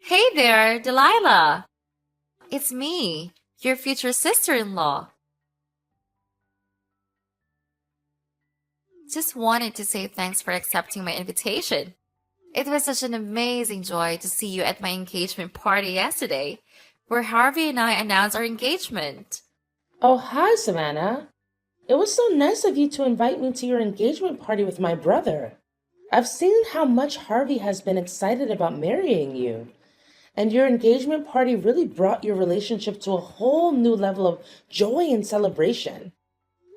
Hey there, Delilah. It's me, your future sister-in-law. Just wanted to say thanks for accepting my invitation. It was such an amazing joy to see you at my engagement party yesterday, where Harvey and I announced our engagement. Oh, hi, Savannah. It was so nice of you to invite me to your engagement party with my brother. I've seen how much Harvey has been excited about marrying you, and your engagement party really brought your relationship to a whole new level of joy and celebration.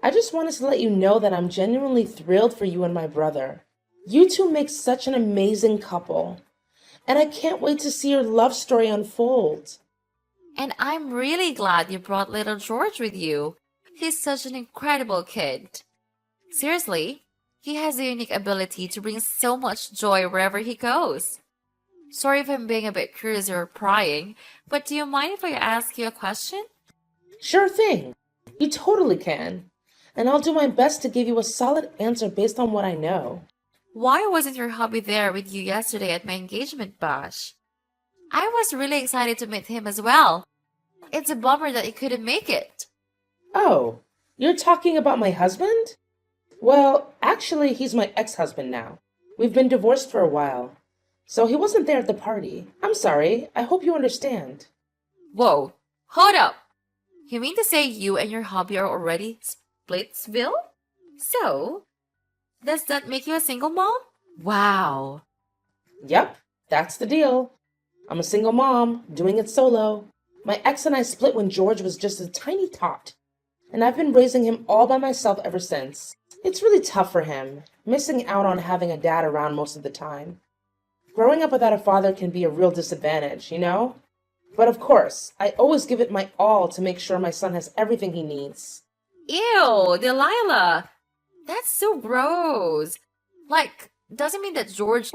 I just wanted to let you know that I'm genuinely thrilled for you and my brother. You two make such an amazing couple, and I can't wait to see your love story unfold. And I'm really glad you brought little George with you. He's such an incredible kid. Seriously, he has a unique ability to bring so much joy wherever he goes. Sorry if I'm being a bit curious or prying, but do you mind if I ask you a question? Sure thing. You totally can. And I'll do my best to give you a solid answer based on what I know. Why wasn't your hubby there with you yesterday at my engagement bash? I was really excited to meet him as well. It's a bummer that he couldn't make it. Oh, you're talking about my husband? Well, actually, he's my ex-husband now. We've been divorced for a while. So he wasn't there at the party. I'm sorry. I hope you understand. Whoa, hold up. You mean to say you and your hubby are already Splitsville? So, does that make you a single mom? Wow. Yep, that's the deal. I'm a single mom, doing it solo. My ex and I split when George was just a tiny tot, and I've been raising him all by myself ever since. It's really tough for him, missing out on having a dad around most of the time. Growing up without a father can be a real disadvantage, you know? But of course, I always give it my all to make sure my son has everything he needs. Ew, Delilah. That's so gross. Like, doesn't mean that George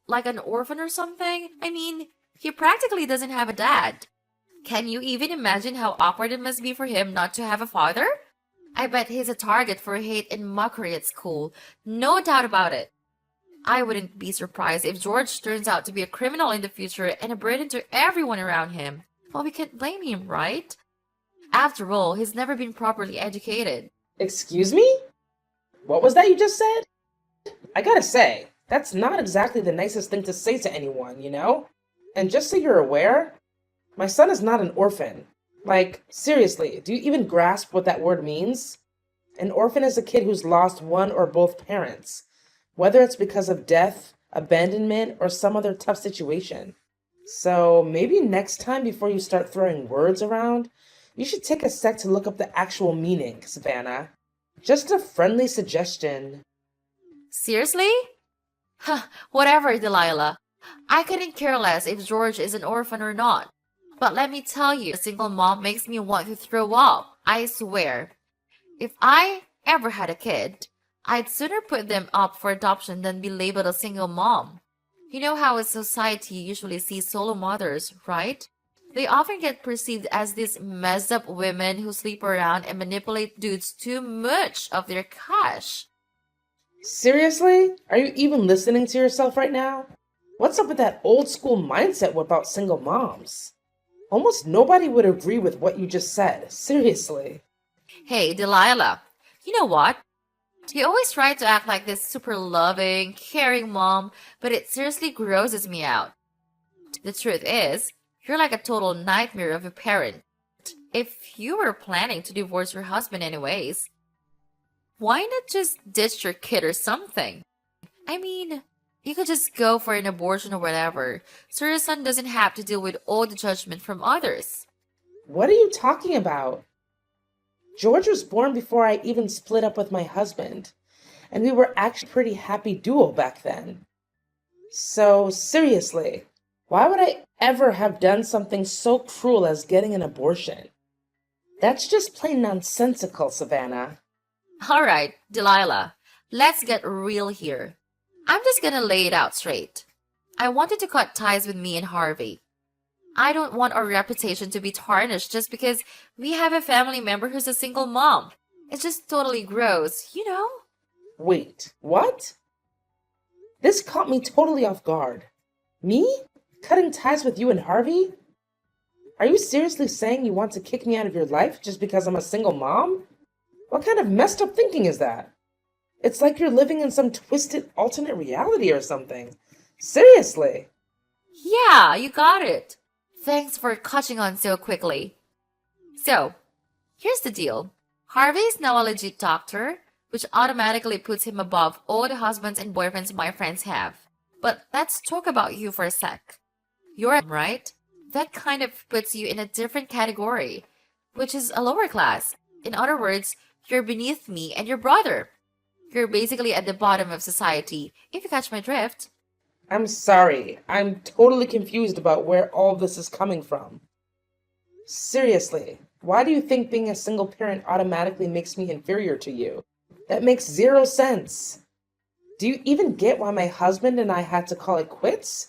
like an orphan or something? I mean, he practically doesn't have a dad. Can you even imagine how awkward it must be for him not to have a father? I bet he's a target for hate and mockery at school. No doubt about it. I wouldn't be surprised if George turns out to be a criminal in the future and a burden to everyone around him. Well, we can't blame him, right? After all, he's never been properly educated. Excuse me? What was that you just said? I gotta say, that's not exactly the nicest thing to say to anyone, you know? And just so you're aware, my son is not an orphan. Like, seriously, do you even grasp what that word means? An orphan is a kid who's lost one or both parents, whether it's because of death, abandonment, or some other tough situation. So maybe next time before you start throwing words around, you should take a sec to look up the actual meaning, Savannah. Just a friendly suggestion. Seriously? Huh, whatever, Delilah. I couldn't care less if George is an orphan or not. But let me tell you, a single mom makes me want to throw up. I swear. If I ever had a kid, I'd sooner put them up for adoption than be labeled a single mom. You know how a society usually sees solo mothers, right? They often get perceived as these messed up women who sleep around and manipulate dudes too much of their cash. Seriously? Are you even listening to yourself right now? What's up with that old school mindset about single moms? Almost nobody would agree with what you just said. Seriously. Hey, Delilah, you know what? You always try to act like this super loving, caring mom, but it seriously grosses me out. The truth is, you're like a total nightmare of a parent. If you were planning to divorce your husband anyways, why not just ditch your kid or something? I mean, you could just go for an abortion or whatever, so your son doesn't have to deal with all the judgment from others. What are you talking about? George was born before I even split up with my husband, and we were actually a pretty happy duo back then. So, seriously, why would I ever have done something so cruel as getting an abortion? That's just plain nonsensical, Savannah. Alright, Delilah, let's get real here. I'm just gonna lay it out straight. I wanted to cut ties with me and Harvey. I don't want our reputation to be tarnished just because we have a family member who's a single mom. It's just totally gross, you know? Wait, what? This caught me totally off guard. Me? Cutting ties with you and Harvey? Are you seriously saying you want to kick me out of your life just because I'm a single mom? What kind of messed up thinking is that? It's like you're living in some twisted alternate reality or something. Seriously. Yeah, you got it. Thanks for catching on so quickly. So, here's the deal. Harvey is now a legit doctor, which automatically puts him above all the husbands and boyfriends my friends have. But let's talk about you for a sec. You're right. That kind of puts you in a different category, which is a lower class. In other words, you're beneath me and your brother. You're basically at the bottom of society, if you catch my drift. I'm sorry. I'm totally confused about where all this is coming from. Seriously, why do you think being a single parent automatically makes me inferior to you? That makes zero sense. Do you even get why my husband and I had to call it quits?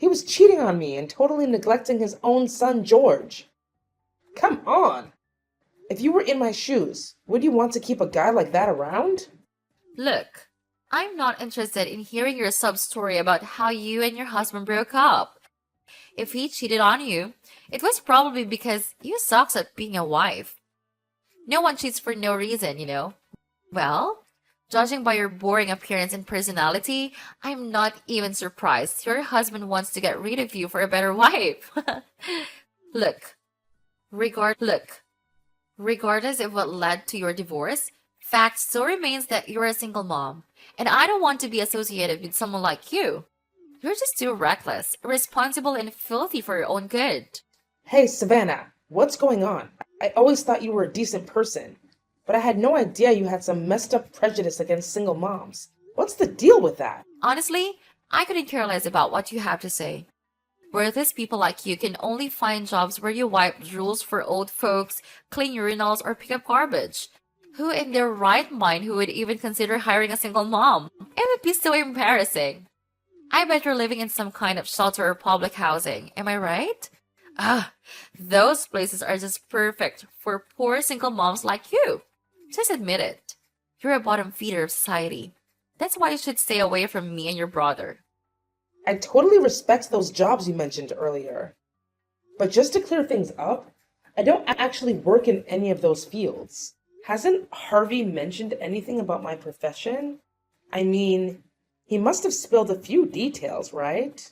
He was cheating on me and totally neglecting his own son, George. Come on! If you were in my shoes, would you want to keep a guy like that around? Look, I'm not interested in hearing your sub story about how you and your husband broke up. If he cheated on you, it was probably because you sucks at being a wife. No one cheats for no reason, you know. Well, judging by your boring appearance and personality, I'm not even surprised your husband wants to get rid of you for a better wife. Look, regardless of what led to your divorce, fact still remains that you're a single mom, and I don't want to be associated with someone like you. You're just too reckless, irresponsible, and filthy for your own good. Hey, Savannah, what's going on? I always thought you were a decent person, but I had no idea you had some messed up prejudice against single moms. What's the deal with that? Honestly, I couldn't care less about what you have to say. Worthless people like you can only find jobs where you wipe drools for old folks, clean urinals, or pick up garbage. Who in their right mind who would even consider hiring a single mom? It would be so embarrassing. I bet you're living in some kind of shelter or public housing. Am I right? Those places are just perfect for poor single moms like you. Just admit it. You're a bottom feeder of society. That's why you should stay away from me and your brother. I totally respect those jobs you mentioned earlier. But just to clear things up, I don't actually work in any of those fields. Hasn't Harvey mentioned anything about my profession? I mean, he must have spilled a few details, right?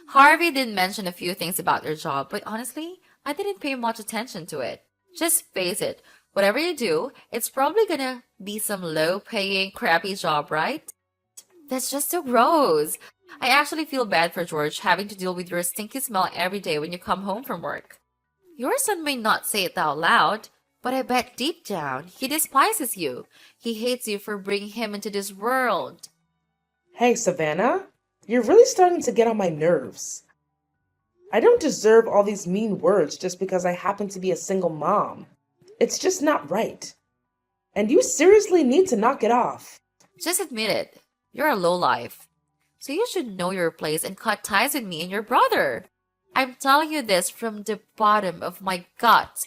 Harvey did mention a few things about your job, but honestly, I didn't pay much attention to it. Just face it, whatever you do, it's probably gonna be some low-paying, crappy job, right? That's just so gross. I actually feel bad for George having to deal with your stinky smell every day when you come home from work. Your son may not say it out loud, but I bet deep down he despises you. He hates you for bringing him into this world. Hey, Savannah, you're really starting to get on my nerves. I don't deserve all these mean words just because I happen to be a single mom. It's just not right. And you seriously need to knock it off. Just admit it. You're a lowlife. So you should know your place and cut ties with me and your brother. I'm telling you this from the bottom of my guts.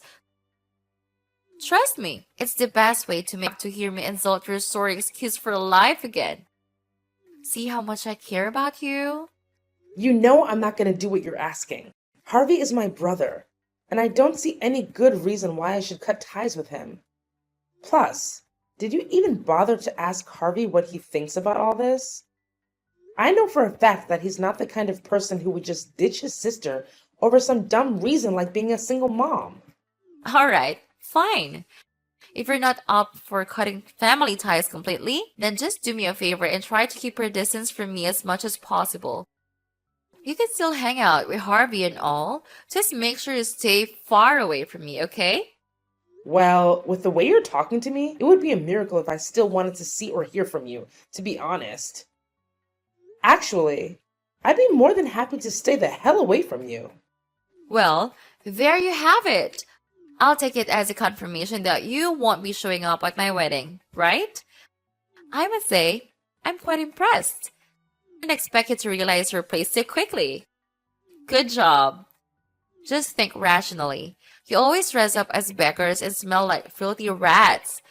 Trust me, it's the best way to hear me insult your sorry excuse for life again. See how much I care about you? You know I'm not going to do what you're asking. Harvey is my brother, and I don't see any good reason why I should cut ties with him. Plus, did you even bother to ask Harvey what he thinks about all this? I know for a fact that he's not the kind of person who would just ditch his sister over some dumb reason like being a single mom. Alright, fine. If you're not up for cutting family ties completely, then just do me a favor and try to keep your distance from me as much as possible. You can still hang out with Harvey and all, just make sure you stay far away from me, okay? Well, with the way you're talking to me, it would be a miracle if I still wanted to see or hear from you, to be honest. Actually, I'd be more than happy to stay the hell away from you. Well, there you have it. I'll take it as a confirmation that you won't be showing up at my wedding, right? I must say, I'm quite impressed. I didn't expect you to realize your place so quickly. Good job. Just think rationally. You always dress up as beggars and smell like filthy rats.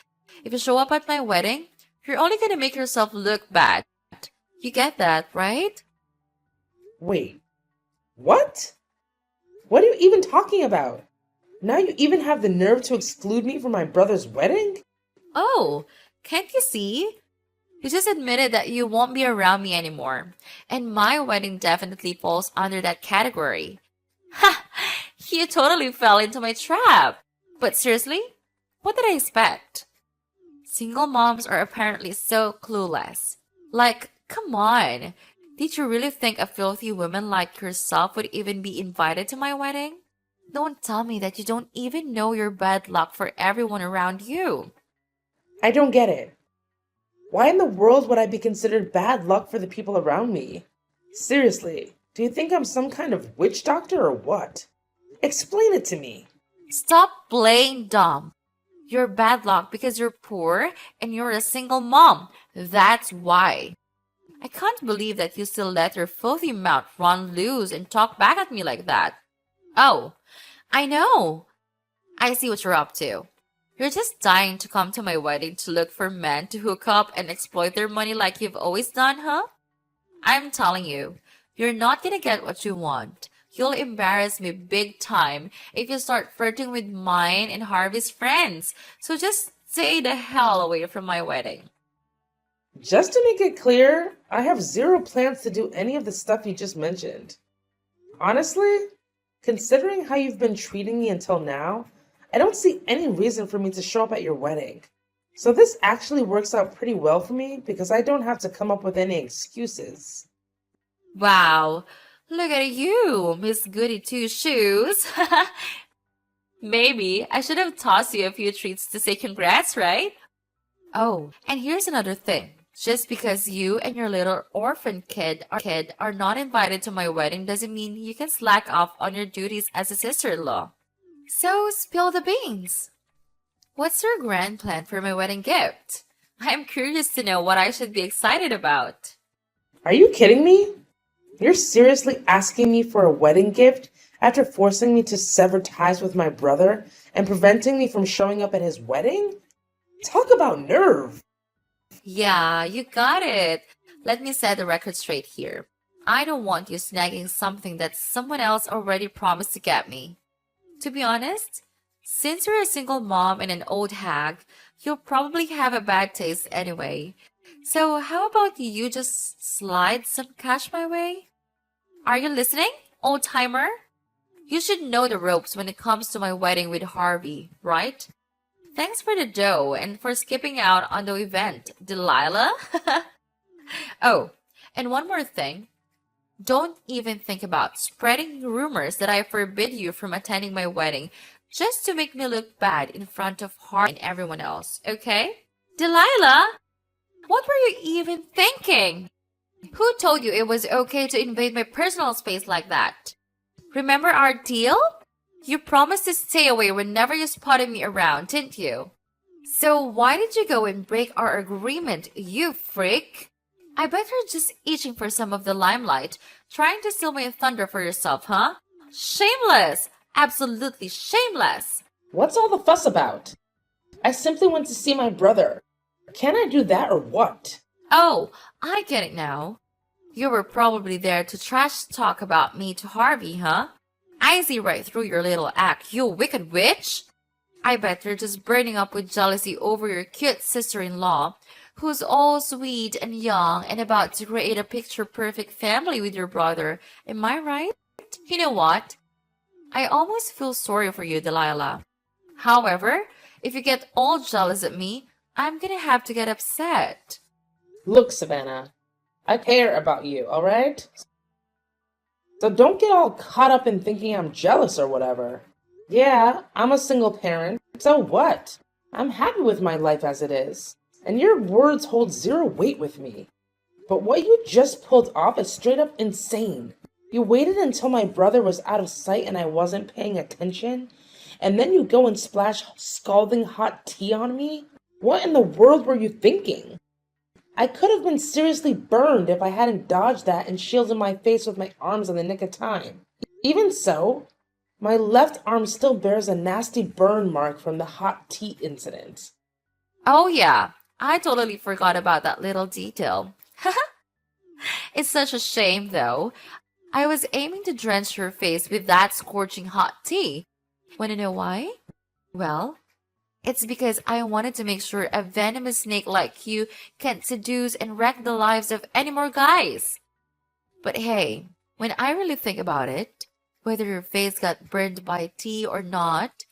If you show up at my wedding, you're only gonna make yourself look bad. You get that, right? Wait, What? What are you even talking about? Now you even have the nerve to exclude me from my brother's wedding? Oh, can't you see? You just admitted that you won't be around me anymore. And my wedding definitely falls under that category. Ha! You totally fell into my trap. But seriously, what did I expect? Single moms are apparently so clueless. Like, come on. Did you really think a filthy woman like yourself would even be invited to my wedding? Don't tell me that you don't even know your bad luck for everyone around you. I don't get it. Why in the world would I be considered bad luck for the people around me? Seriously, do you think I'm some kind of witch doctor or what? Explain it to me. Stop playing dumb. You're bad luck because you're poor and you're a single mom. That's why. I can't believe that you still let your filthy mouth run loose and talk back at me like that. Oh, I know. I see what you're up to. You're just dying to come to my wedding to look for men to hook up and exploit their money like you've always done, huh? I'm telling you, you're not gonna get what you want. You'll embarrass me big time if you start flirting with mine and Harvey's friends. So just stay the hell away from my wedding. Just to make it clear, I have zero plans to do any of the stuff you just mentioned. Honestly, considering how you've been treating me until now, I don't see any reason for me to show up at your wedding. So this actually works out pretty well for me because I don't have to come up with any excuses. Wow, look at you, Miss Goody Two Shoes. Maybe I should have tossed you a few treats to say congrats, right? Oh, and here's another thing. Just because you and your little orphan kid are not invited to my wedding doesn't mean you can slack off on your duties as a sister-in-law. So spill the beans. What's your grand plan for my wedding gift? I'm curious to know what I should be excited about. Are you kidding me? You're seriously asking me for a wedding gift after forcing me to sever ties with my brother and preventing me from showing up at his wedding? Talk about nerve. Yeah, you got it. Let me set the record straight here. I don't want you snagging something that someone else already promised to get me. To be honest, since you're a single mom and an old hag, you'll probably have a bad taste anyway. So how about you just slide some cash my way? Are you listening, old timer? You should know the ropes when it comes to my wedding with Harvey, right? Thanks for the dough and for skipping out on the event, Delilah. Oh, and one more thing. Don't even think about spreading rumors that I forbid you from attending my wedding just to make me look bad in front of Harvey and everyone else, okay? Delilah, what were you even thinking? Who told you it was okay to invade my personal space like that? Remember our deal? You promised to stay away whenever you spotted me around, didn't you? So why did you go and break our agreement, you freak? I bet you're just itching for some of the limelight, trying to steal my thunder for yourself, huh? Shameless! Absolutely shameless! What's all the fuss about? I simply went to see my brother. Can I do that or what? Oh, I get it now. You were probably there to trash talk about me to Harvey, huh? I see right through your little act, you wicked witch! I bet you're just burning up with jealousy over your cute sister-in-law, who's all sweet and young and about to create a picture-perfect family with your brother. Am I right? You know what? I almost feel sorry for you, Delilah. However, if you get all jealous at me, I'm gonna have to get upset. Look, Savannah, I care about you, alright? So don't get all caught up in thinking I'm jealous or whatever. Yeah, I'm a single parent. So what? I'm happy with my life as it is. And your words hold zero weight with me. But what you just pulled off is straight up insane. You waited until my brother was out of sight and I wasn't paying attention, and then you go and splash scalding hot tea on me? What in the world were you thinking? I could have been seriously burned if I hadn't dodged that and shielded my face with my arms in the nick of time. Even so, my left arm still bears a nasty burn mark from the hot tea incident. Oh yeah, I totally forgot about that little detail. It's such a shame though. I was aiming to drench her face with that scorching hot tea. Wanna know why? Well, it's because I wanted to make sure a venomous snake like you can't seduce and wreck the lives of any more guys. But hey, when I really think about it, whether your face got burned by tea or not,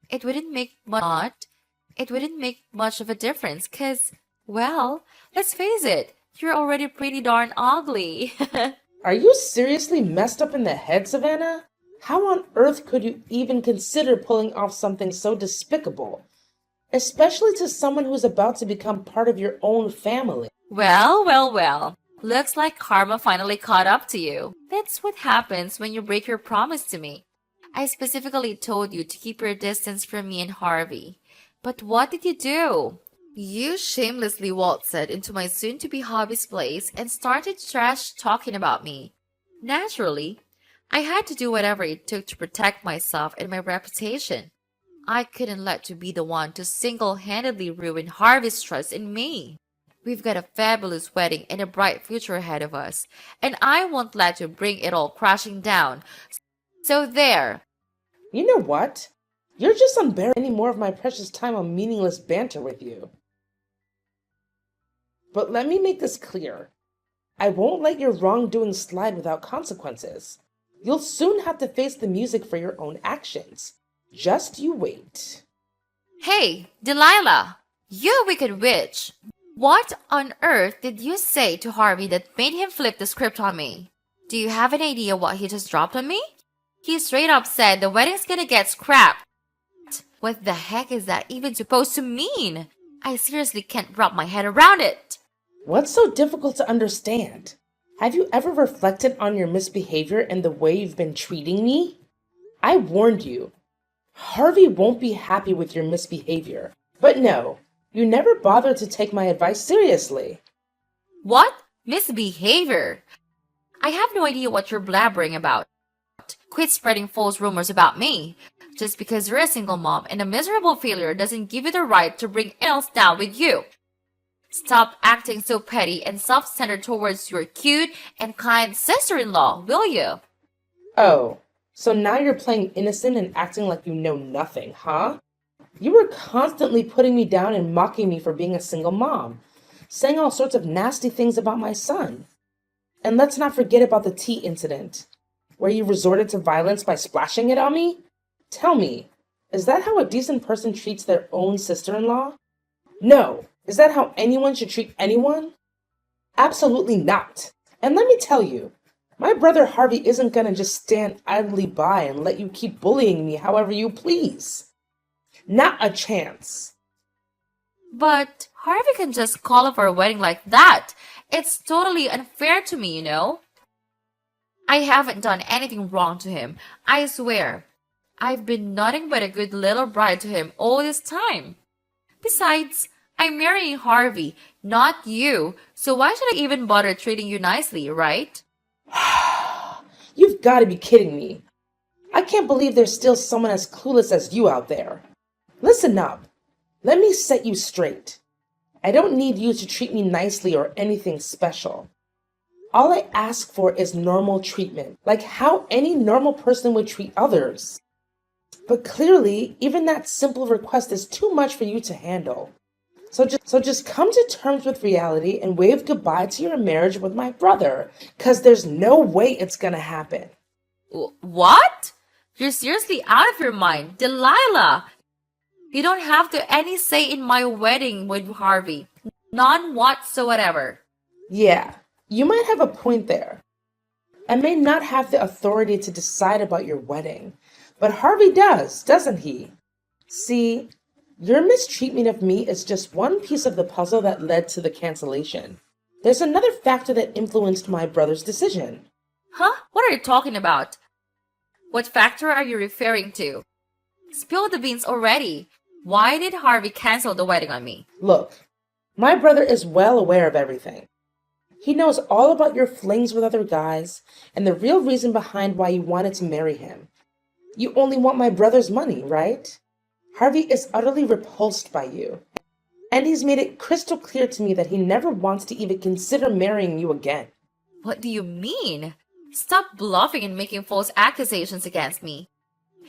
it wouldn't make much of a difference, 'cause, well, let's face it, you're already pretty darn ugly. Are you seriously messed up in the head, Savannah? How on earth could you even consider pulling off something so despicable? Especially to someone who's about to become part of your own family. Well, well, well. Looks like karma finally caught up to you. That's what happens when you break your promise to me. I specifically told you to keep your distance from me and Harvey. But what did you do? You shamelessly waltzed into my soon-to-be hobby's place and started trash talking about me. Naturally, I had to do whatever it took to protect myself and my reputation. I couldn't let you be the one to single-handedly ruin Harvey's trust in me. We've got a fabulous wedding and a bright future ahead of us, and I won't let you bring it all crashing down. So there. You know what? You're just unbearable any more of my precious time on meaningless banter with you. But let me make this clear. I won't let your wrongdoing slide without consequences. You'll soon have to face the music for your own actions. Just you wait. Hey, Delilah! You wicked witch! What on earth did you say to Harvey that made him flip the script on me? Do you have an idea what he just dropped on me? He straight up said the wedding's gonna get scrapped. What the heck is that even supposed to mean? I seriously can't wrap my head around it. What's so difficult to understand? Have you ever reflected on your misbehavior and the way you've been treating me? I warned you. Harvey won't be happy with your misbehavior. But no, you never bothered to take my advice seriously. What? Misbehavior? I have no idea what you're blabbering about. Quit spreading false rumors about me. Just because you're a single mom and a miserable failure doesn't give you the right to bring else down with you. Stop acting so petty and self-centered towards your cute and kind sister-in-law, will you? Oh, so now you're playing innocent and acting like you know nothing, huh? You were constantly putting me down and mocking me for being a single mom, saying all sorts of nasty things about my son. And let's not forget about the tea incident, where you resorted to violence by splashing it on me? Tell me, is that how a decent person treats their own sister-in-law? No. Is that how anyone should treat anyone? Absolutely not. And let me tell you, my brother Harvey isn't gonna just stand idly by and let you keep bullying me however you please. Not a chance. But Harvey can just call off our wedding like that. It's totally unfair to me, you know? I haven't done anything wrong to him, I swear. I've been nothing but a good little bride to him all this time. Besides, I'm marrying Harvey, not you, so why should I even bother treating you nicely, right? You've got to be kidding me. I can't believe there's still someone as clueless as you out there. Listen up. Let me set you straight. I don't need you to treat me nicely or anything special. All I ask for is normal treatment, like how any normal person would treat others. But clearly, even that simple request is too much for you to handle. So just come to terms with reality and wave goodbye to your marriage with my brother, because there's no way it's gonna happen. What? You're seriously out of your mind, Delilah! You don't have any say in my wedding with Harvey. None whatsoever. Yeah, you might have a point there. I may not have the authority to decide about your wedding, but Harvey does, doesn't he? See, your mistreatment of me is just one piece of the puzzle that led to the cancellation. There's another factor that influenced my brother's decision. Huh? What are you talking about? What factor are you referring to? Spill the beans already. Why did Harvey cancel the wedding on me? Look, my brother is well aware of everything. He knows all about your flings with other guys and the real reason behind why you wanted to marry him. You only want my brother's money, right? Harvey is utterly repulsed by you, and he's made it crystal clear to me that he never wants to even consider marrying you again. What do you mean? Stop bluffing and making false accusations against me.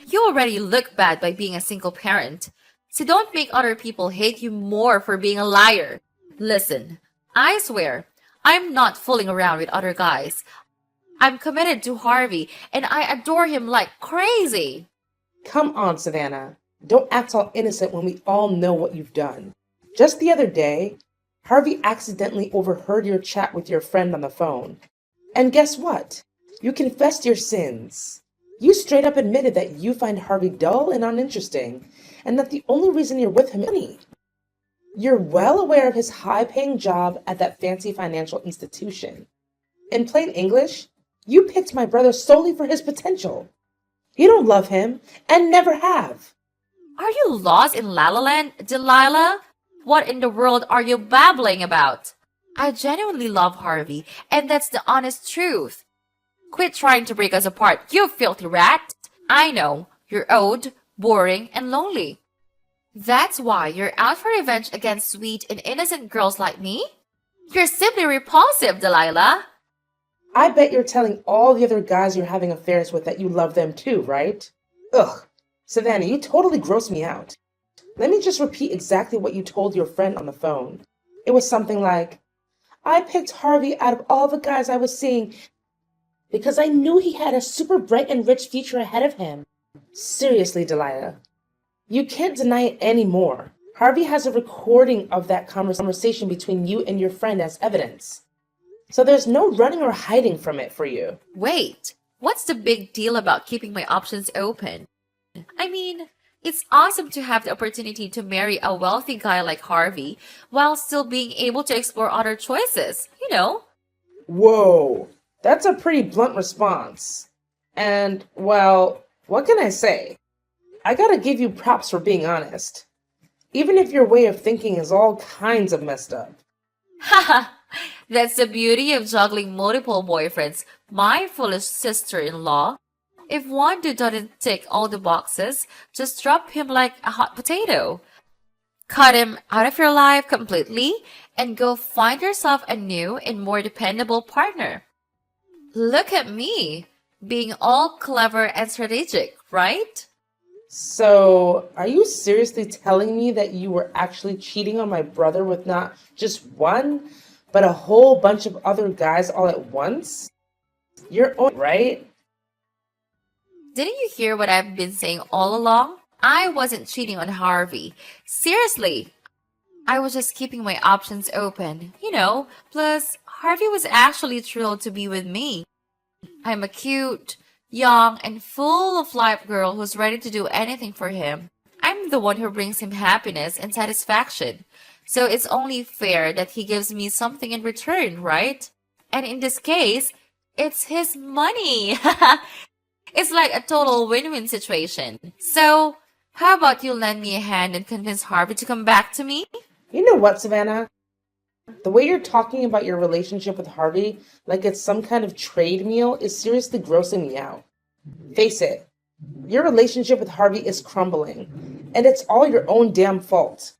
You already look bad by being a single parent, so don't make other people hate you more for being a liar. Listen, I swear, I'm not fooling around with other guys. I'm committed to Harvey, and I adore him like crazy. Come on, Savannah. Don't act all innocent when we all know what you've done. Just the other day, Harvey accidentally overheard your chat with your friend on the phone. And guess what? You confessed your sins. You straight up admitted that you find Harvey dull and uninteresting, and that the only reason you're with him is money. You're well aware of his high-paying job at that fancy financial institution. In plain English, you picked my brother solely for his potential. You don't love him, and never have. Are you lost in La La Land, Delilah? What in the world are you babbling about? I genuinely love Harvey, and that's the honest truth. Quit trying to break us apart, you filthy rat! I know, you're old, boring, and lonely. That's why you're out for revenge against sweet and innocent girls like me? You're simply repulsive, Delilah. I bet you're telling all the other guys you're having affairs with that you love them too, right? Ugh, Savannah, you totally gross me out. Let me just repeat exactly what you told your friend on the phone. It was something like, I picked Harvey out of all the guys I was seeing because I knew he had a super bright and rich future ahead of him. Seriously, Delilah, you can't deny it anymore. Harvey has a recording of that conversation between you and your friend as evidence. So there's no running or hiding from it for you. Wait, what's the big deal about keeping my options open? I mean, it's awesome to have the opportunity to marry a wealthy guy like Harvey while still being able to explore other choices, you know? Whoa, that's a pretty blunt response. And, well, what can I say? I gotta give you props for being honest. Even if your way of thinking is all kinds of messed up. Haha, that's the beauty of juggling multiple boyfriends, my foolish sister-in-law. If one dude doesn't tick all the boxes, just drop him like a hot potato. Cut him out of your life completely and go find yourself a new and more dependable partner. Look at me, being all clever and strategic, right? So, are you seriously telling me that you were actually cheating on my brother with not just one, but a whole bunch of other guys all at once? You're on, right? Didn't you hear what I've been saying all along? I wasn't cheating on Harvey. Seriously. I was just keeping my options open, you know. Plus, Harvey was actually thrilled to be with me. I'm a cute, young, and full of life girl who's ready to do anything for him. I'm the one who brings him happiness and satisfaction. So it's only fair that he gives me something in return, right? And in this case, it's his money. It's like a total win-win situation. So, how about you lend me a hand and convince Harvey to come back to me? You know what, Savannah? The way you're talking about your relationship with Harvey like it's some kind of trade meal is seriously grossing me out. Face it, your relationship with Harvey is crumbling, and it's all your own damn fault.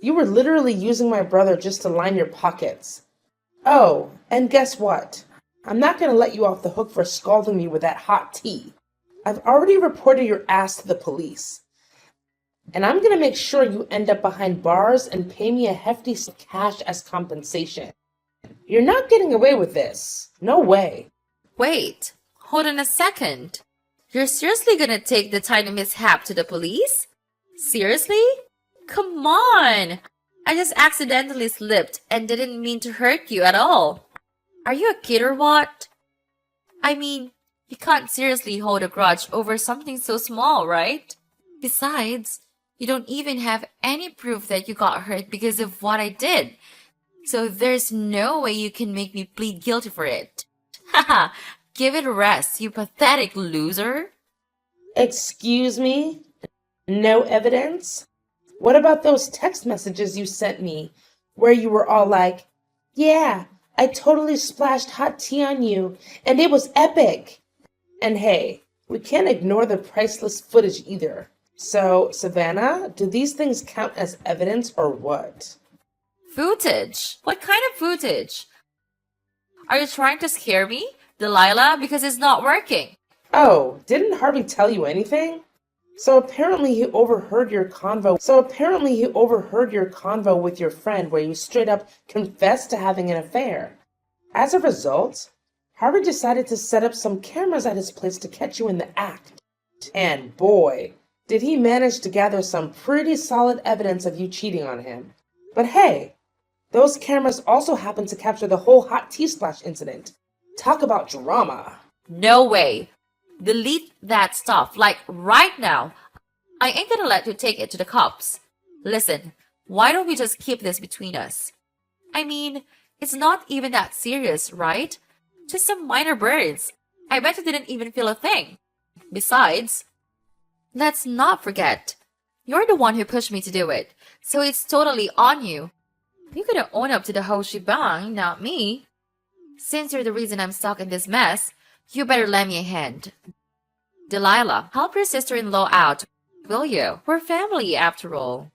You were literally using my brother just to line your pockets. Oh, and guess what? I'm not going to let you off the hook for scalding me with that hot tea. I've already reported your ass to the police. And I'm going to make sure you end up behind bars and pay me a hefty sum of cash as compensation. You're not getting away with this. No way. Wait, hold on a second. You're seriously gonna take the tiny mishap to the police? Seriously? Come on! I just accidentally slipped and didn't mean to hurt you at all. Are you a kid or what? I mean, you can't seriously hold a grudge over something so small, right? Besides, you don't even have any proof that you got hurt because of what I did. So there's no way you can make me plead guilty for it. Haha, give it a rest, you pathetic loser. Excuse me? No evidence? What about those text messages you sent me where you were all like, yeah, I totally splashed hot tea on you, and it was epic. And hey, we can't ignore the priceless footage either. So, Savannah, do these things count as evidence or what? Footage? What kind of footage? Are you trying to scare me? Delilah, because it's not working. Oh, didn't Harvey tell you anything? So apparently he overheard your convo. With your friend where you straight up confessed to having an affair. As a result, Harvey decided to set up some cameras at his place to catch you in the act. And boy, did he manage to gather some pretty solid evidence of you cheating on him. But hey, those cameras also happened to capture the whole hot tea splash incident. Talk about drama. No way. Delete that stuff, like right now. I ain't gonna let you take it to the cops. Listen, why don't we just keep this between us? I mean, it's not even that serious, right? Just some minor burns. I bet you didn't even feel a thing. Besides, let's not forget, you're the one who pushed me to do it, so it's totally on you. You gotta own up to the whole shebang, not me. Since you're the reason I'm stuck in this mess, you better lend me a hand. Delilah, help your sister-in-law out, will you? We're family, after all.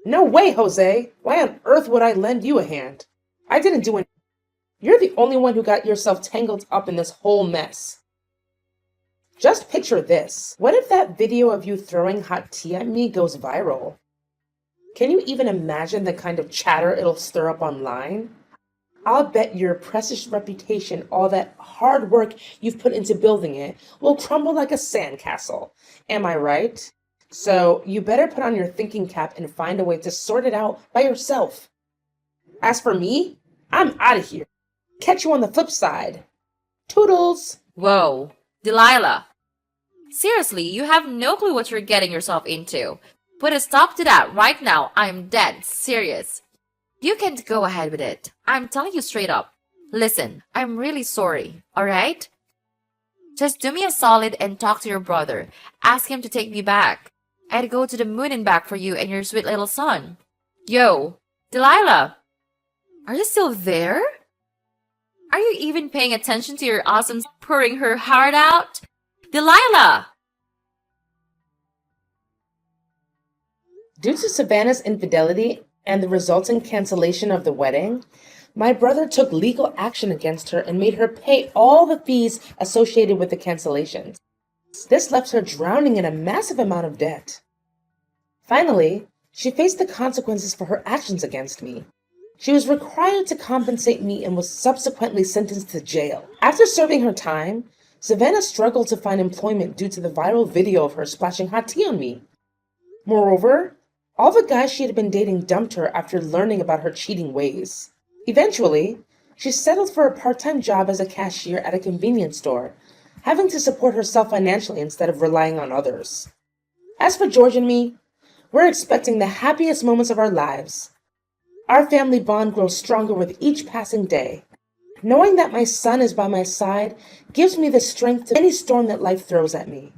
No way, Jose. Why on earth would I lend you a hand? I didn't do anything. You're the only one who got yourself tangled up in this whole mess. Just picture this. What if that video of you throwing hot tea at me goes viral? Can you even imagine the kind of chatter it'll stir up online? I'll bet your precious reputation, all that hard work you've put into building it, will crumble like a sandcastle. Am I right? So you better put on your thinking cap and find a way to sort it out by yourself. As for me, I'm out of here. Catch you on the flip side. Toodles! Whoa, Delilah. Seriously, you have no clue what you're getting yourself into. Put a stop to that right now. I'm dead serious. You can't go ahead with it. I'm telling you straight up. Listen, I'm really sorry, alright? Just do me a solid and talk to your brother. Ask him to take me back. I'd go to the moon and back for you and your sweet little son. Yo, Delilah! Are you still there? Are you even paying attention to your awesome pouring her heart out? Delilah! Due to Savannah's infidelity and the resulting cancellation of the wedding, my brother took legal action against her and made her pay all the fees associated with the cancellations. This left her drowning in a massive amount of debt. Finally, she faced the consequences for her actions against me. She was required to compensate me and was subsequently sentenced to jail. After serving her time, Savannah struggled to find employment due to the viral video of her splashing hot tea on me. Moreover, all the guys she had been dating dumped her after learning about her cheating ways. Eventually, she settled for a part-time job as a cashier at a convenience store, having to support herself financially instead of relying on others. As for George and me, we're expecting the happiest moments of our lives. Our family bond grows stronger with each passing day. Knowing that my son is by my side gives me the strength to any storm that life throws at me.